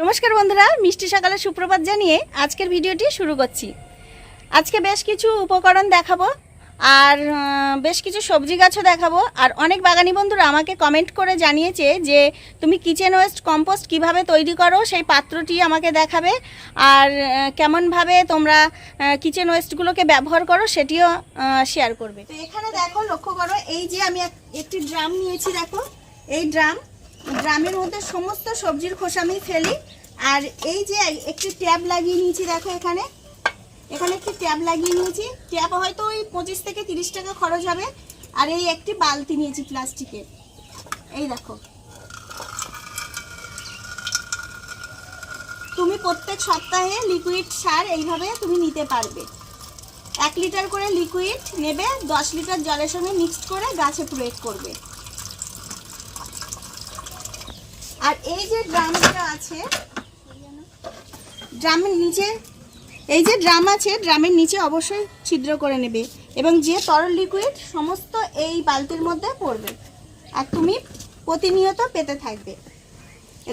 নমস্কার বন্ধুরা, মিষ্টি সকালে সুপ্রভাত জানিয়ে আজকের ভিডিওটি শুরু করছি। আজকে বেশ কিছু উপকরণ দেখাবো আর বেশ কিছু সবজি গাছও দেখাবো। আর অনেক বাগানি বন্ধুরা আমাকে কমেন্ট করে জানিয়েছে যে তুমি কিচেন ওয়েস্ট কম্পোস্ট কিভাবে তৈরি করো সেই পাত্রটি আমাকে দেখাবে, আর কেমনভাবে তোমরা কিচেন ওয়েস্টগুলোকে ব্যবহার করো সেটিও শেয়ার করবে। তো এখানে দেখো, লক্ষ্য করো, এই যে আমি একটি ড্রাম নিয়েছি। দেখো এই ড্রামের মধ্যে সমস্ত সবজির খোসা আমি ফেলি। আর এই যে একটি ট্যাপ লাগিয়ে নিয়েছি, দেখো এখানে একটি ট্যাপ লাগিয়ে নিয়েছি। ট্যাপ হয়তো ওই 25 থেকে 30 টাকা খরচ হবে। আর এই একটি বালতি নিয়েছি প্লাস্টিকের। এই দেখো, তুমি প্রত্যেক সপ্তাহে লিকুইড সার এইভাবে তুমি নিতে পারবে। 1 লিটার করে লিকুইড নেবে, 10 লিটার জলের সঙ্গে মিক্সড করে গাছে প্রয়োগ করবে। আর এই যে ড্রামটা আছে, ড্রামের নিচে এই যে ড্রাম আছে, ড্রামের নিচে অবশ্যই ছিদ্র করে নেবে এবং যে তরল লিকুইড সমস্ত এই বালতির মধ্যে পড়বে আর তুমি প্রতিনিয়ত পেতে থাকবে।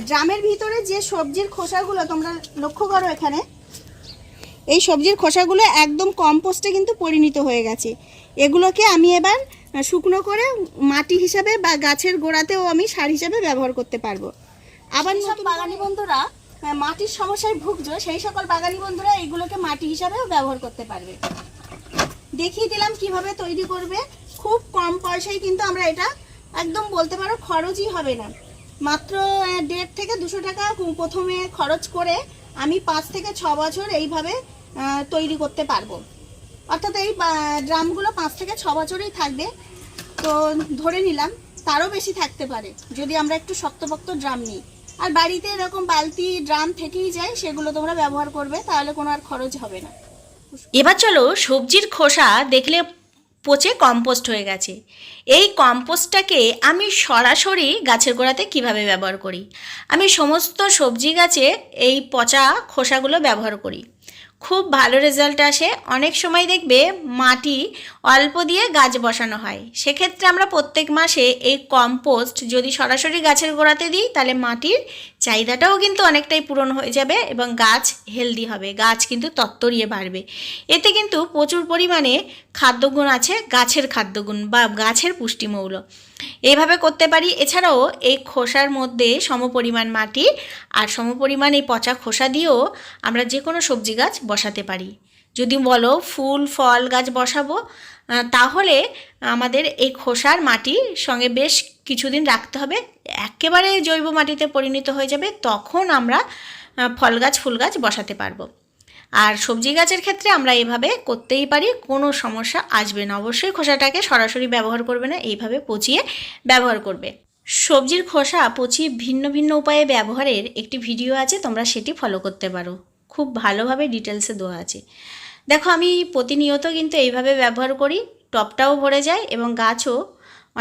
ড্রামের ভিতরে যে সবজির খোসাগুলো তোমরা লক্ষ্য করো, এখানে এই সবজির খোসাগুলো একদম কম্পোস্টে কিন্তু পরিণত হয়ে গেছে। এগুলোকে আমি এবার শুকনো করে মাটি হিসাবে বা গাছের গোড়াতেও আমি সার হিসাবে ব্যবহার করতে পারবো। আবার সব বাগানি বন্ধুরা মাটির সমস্যায় ভুগছো, সেই সকল বাগানি বন্ধুরা এগুলোকে মাটি হিসাবেও ব্যবহার করতে পারবে। দেখিয়ে দিলাম কিভাবে তৈরি করবে। খুব কম পয়সায় কিন্তু আমরা এটা একদম বলতে পারো খরচই হবে না। মাত্র 150 থেকে 200 টাকা প্রথমে খরচ করে আমি 5 থেকে 6 বছর এইভাবে তৈরি করতে পারবো। অর্থাৎ এই ড্রামগুলো 5 থেকে 6 বছরই থাকবে। তো ধরে নিলাম তারও বেশি থাকতে পারে যদি আমরা একটু শক্তপোক্ত ড্রাম নিই। আর বাড়িতে এরকম বালতি ড্রাম থেকেই যায়, সেগুলো তোমরা ব্যবহার করবে, তাহলে কোনো আর খরচ হবে না। এবার চলো, সবজির খোসা দেখলে পচে কম্পোস্ট হয়ে গেছে। এই কম্পোস্টটাকে আমি সরাসরি গাছের গোড়াতে কিভাবে ব্যবহার করি। আমি সমস্ত সবজি গাছে এই পচা খোসাগুলো ব্যবহার করি, খুব ভালো রেজাল্ট আসে। অনেক সময় দেখবে মাটি অল্প দিয়ে গাছ বসানো হয়, সেক্ষেত্রে আমরা প্রত্যেক মাসে এই কম্পোস্ট যদি সরাসরি গাছের গোড়াতে দিই তাহলে মাটির চাহিদাটাও কিন্তু অনেকটাই পূরণ হয়ে যাবে এবং গাছ হেলদি হবে, গাছ কিন্তু তত্তরিয়ে বাড়বে। এতে কিন্তু প্রচুর পরিমাণে খাদ্যগুণ আছে, গাছের খাদ্যগুণ বা গাছের পুষ্টিমৌল। এইভাবে করতে পারি। এছাড়াও এই খোসার মধ্যে সমপরিমাণ মাটি আর সমপরিমাণ এই পচা খোসা দিয়েও আমরা যে কোনো সবজি গাছ বসাতে পারি। যদি বলো ফুল ফল গাছ বসাবো, তাহলে আমাদের এই খোসার মাটির সঙ্গে বেশ কিছুদিন রাখতে হবে, একেবারে জৈব মাটিতে পরিণত হয়ে যাবে, তখন আমরা ফল গাছ ফুল গাছ বসাতে পারবো। আর সবজি গাছের ক্ষেত্রে আমরা এভাবে করতেই পারি, কোনো সমস্যা আসবে না। অবশ্যই খোসাটাকে সরাসরি ব্যবহার করবে না, এইভাবে পচিয়ে ব্যবহার করবে। সবজির খোসা পচিয়ে ভিন্ন ভিন্ন উপায়ে ব্যবহারের একটি ভিডিও আছে, তোমরা সেটি ফলো করতে পারো, খুব ভালোভাবে ডিটেলসে দেওয়া আছে। দেখো, আমি প্রতিনিয়ত কিন্তু এইভাবে ব্যবহার করি, টবটাও ভরে যায় এবং গাছও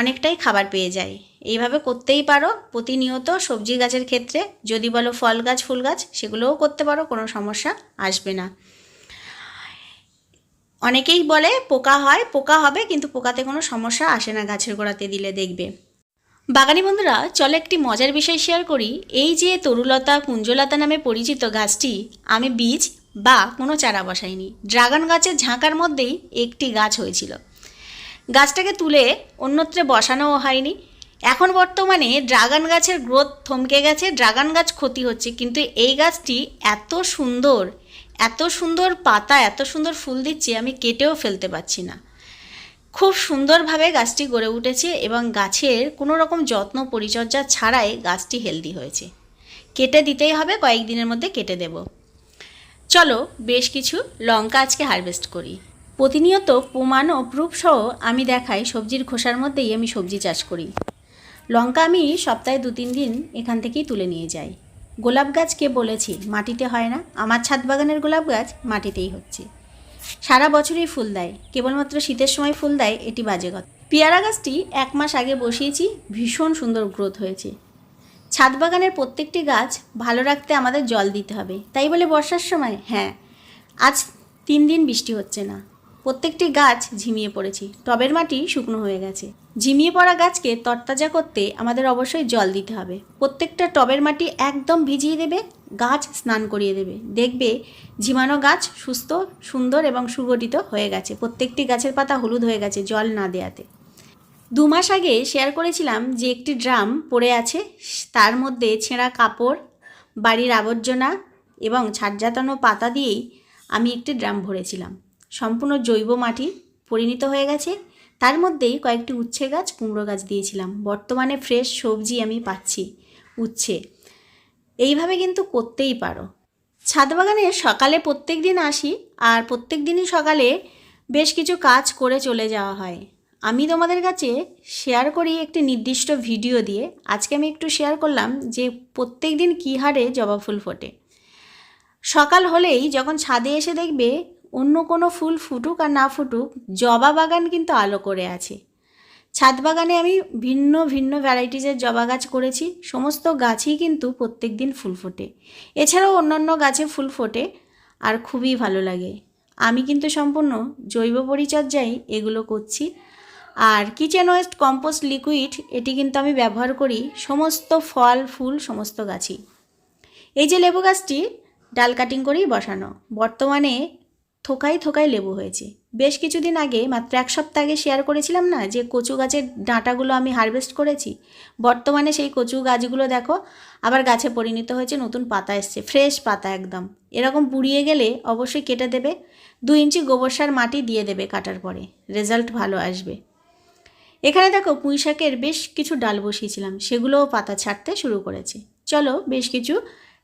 অনেকটাই খাবার পেয়ে যায়। এইভাবে করতেই পারো প্রতিনিয়ত সবজি গাছের ক্ষেত্রে। যদি বলো ফল গাছ ফুল গাছ, সেগুলোও করতে পারো, কোনো সমস্যা আসবে না। অনেকেই বলে পোকা হয়, পোকা হবে, কিন্তু পোকাতে কোনো সমস্যা আসে না গাছের গোড়াতে দিলে, দেখবে। বাগানি বন্ধুরা, চলো একটি মজার বিষয় শেয়ার করি। এই যে তরুলতা কুঞ্জলতা নামে পরিচিত গাছটি আমি বীজ বা কোনো চারা বসাইনি, ড্রাগন গাছের ঝাঁকার মধ্যেই একটি গাছ হয়েছিল। গাছটাকে তুলে অন্যত্রে বসানোও হয়নি। এখন বর্তমানে ড্রাগন গাছের গ্রোথ থমকে গেছে, ড্রাগন গাছ ক্ষতি হচ্ছে, কিন্তু এই গাছটি এত সুন্দর পাতা, এত সুন্দর ফুল দিচ্ছে, আমি কেটেও ফেলতে পারছি না। খুব সুন্দরভাবে গাছটি গড়ে উঠেছে এবং গাছের কোনো রকম যত্ন পরিচর্যা ছাড়াই গাছটি হেলদি হয়েছে। কেটে দিতেই হবে, কয়েকদিনের মধ্যে কেটে দেব। চলো বেশ কিছু লঙ্কা আজকে হারভেস্ট করি। প্রতিনিয়ত প্রমাণ ও প্রুফ সহ আমি দেখাই সবজির খোসার মধ্যেই আমি সবজি চাষ করি। লঙ্কা আমি সপ্তাহে 2-3 দিন এখান থেকেই তুলে নিয়ে যাই। গোলাপ গাছকে বলেছি মাটিতে হয় না, আমার ছাদ বাগানের গোলাপ গাছ মাটিতেই হচ্ছে, সারা বছরই ফুল দেয়, কেবলমাত্র শীতের সময় ফুল দেয় এটি বাজে কথা। পেয়ারা গাছটি 1 মাস আগে বসিয়েছি, ভীষণ সুন্দর গ্রোথ হয়েছে। ছাদ বাগানের প্রত্যেকটি গাছ ভালো রাখতে আমাদের জল দিতে হবে, তাই বলে বর্ষার সময়, হ্যাঁ, আজ 3 দিন বৃষ্টি হচ্ছে না, প্রত্যেকটি গাছ ঝিমিয়ে পড়েছে, টবের মাটি শুকনো হয়ে গেছে। ঝিমিয়ে পড়া গাছকে তরতাজা করতে আমাদের অবশ্যই জল দিতে হবে। প্রত্যেকটা টবের মাটি একদম ভিজিয়ে দেবে, গাছ স্নান করিয়ে দেবে, দেখবে ঝিমানো গাছ সুস্থ, সুন্দর এবং সুগঠিত হয়ে গেছে। প্রত্যেকটি গাছের পাতা হলুদ হয়ে গেছে জল না দেওয়াতে। 2 মাস আগে শেয়ার করেছিলাম যে একটি ড্রাম পড়ে আছে, তার মধ্যে ছেঁড়া কাপড়, বাড়ির আবর্জনা এবং ছাড়জাতানো পাতা দিয়েই আমি একটি ড্রাম ভরেছিলাম। সম্পূর্ণ জৈব মাটি পরিণত হয়ে গেছে। তার মধ্যেই কয়েকটি উচ্ছে গাছ, কুমড়ো গাছ দিয়েছিলাম। বর্তমানে ফ্রেশ সবজি আমি পাচ্ছি, উচ্ছে। এইভাবে কিন্তু করতেই পারো। ছাদ বাগানে সকালে প্রত্যেক দিন আসি, আর প্রত্যেক দিনই সকালে বেশ কিছু কাজ করে চলে যাওয়া হয়। আমি তোমাদের কাছে শেয়ার করি একটি নির্দিষ্ট ভিডিও দিয়ে। আজকে আমি একটু শেয়ার করলাম যে প্রত্যেক দিন কী হারে জবা ফুল ফোটে। সকাল হলেই যখন ছাদে এসে দেখবে অন্য কোনো ফুল ফুটুক আর না ফুটুক, জবা বাগান কিন্তু আলো করে আছে। ছাদ বাগানে আমি ভিন্ন ভিন্ন ভ্যারাইটিসের জবা গাছ করেছি। সমস্ত গাছই কিন্তু প্রত্যেক দিন ফুল ফোটে। এছাড়াও অন্যান্য গাছে ফুল ফোটে, আর খুবই ভালো লাগে। আমি কিন্তু সম্পূর্ণ জৈব পরিচর্যায় এগুলো করছি। আর কিচেন ওয়েস্ট কম্পোস্ট লিকুইড, এটি কিন্তু আমি ব্যবহার করি সমস্ত ফল ফুল সমস্ত গাছই। এই যে লেবু গাছটি ডাল কাটিং করেই বসানো, বর্তমানে থোকায় থোকায় লেবু হয়েছে। বেশ কিছুদিন আগে, মাত্র 1 সপ্তাহ আগে শেয়ার করেছিলাম না যে কচু গাছের ডাঁটাগুলো আমি হারভেস্ট করেছি। বর্তমানে সেই কচু গাছগুলো দেখো আবার গাছে পরিণত হয়েছে, নতুন পাতা এসছে, ফ্রেশ পাতা একদম। এরকম পুড়িয়ে গেলে অবশ্যই কেটে দেবে। 2 ইঞ্চি গোবর সার মাটি দিয়ে দেবে কাটার পরে, রেজাল্ট ভালো আসবে। এখানে দেখো পুঁই শাকের বেশ কিছু ডাল বসিয়েছিলাম, সেগুলোও পাতা ছাড়তে শুরু করেছে। চলো বেশ কিছু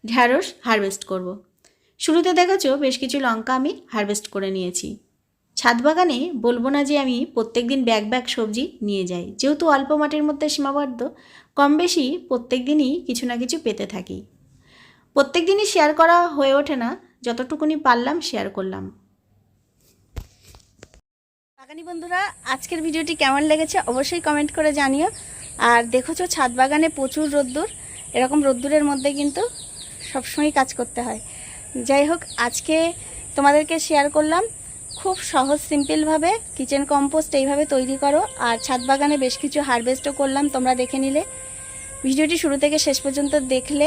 ঢ্যাঁড়স হারভেস্ট করব। শুরুতে দেখেছো বেশ কিছু লঙ্কা আমি হারভেস্ট করে নিয়েছি। ছাদ বাগানে বলবো না যে আমি প্রত্যেক দিন ব্যাগ ব্যাগ সবজি নিয়ে যাই, যেহেতু অল্প মাটির মধ্যে সীমাবদ্ধ, কম বেশি প্রত্যেক দিনই কিছু না কিছু পেতে থাকি। প্রত্যেক দিনই শেয়ার করা হয়ে ওঠে না, যতটুকুনি পারলাম শেয়ার করলাম। বাগানি বন্ধুরা, আজকের ভিডিওটি কেমন লেগেছে অবশ্যই কমেন্ট করে জানিও। আর দেখেছো ছাদ বাগানে প্রচুর রোদ্দুর, এরকম রোদ্দুরের মধ্যে কিন্তু সবসময় কাজ করতে হয়। যাই হোক, আজকে তোমাদেরকে শেয়ার করলাম খুব সহজ সিম্পলভাবে কিচেন কম্পোস্ট এইভাবে তৈরি করো। আর ছাদ বাগানে বেশ কিছু হারভেস্টও করলাম, তোমরা দেখে নিলে। ভিডিওটি শুরু থেকে শেষ পর্যন্ত দেখলে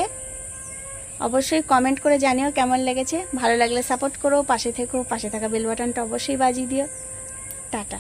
অবশ্যই কমেন্ট করে জানিও কেমন লেগেছে। ভালো লাগলে সাপোর্ট করো, পাশে থেকো, পাশে থাকা বেল বাটনটা অবশ্যই বাজিয়ে দিও। টাটা।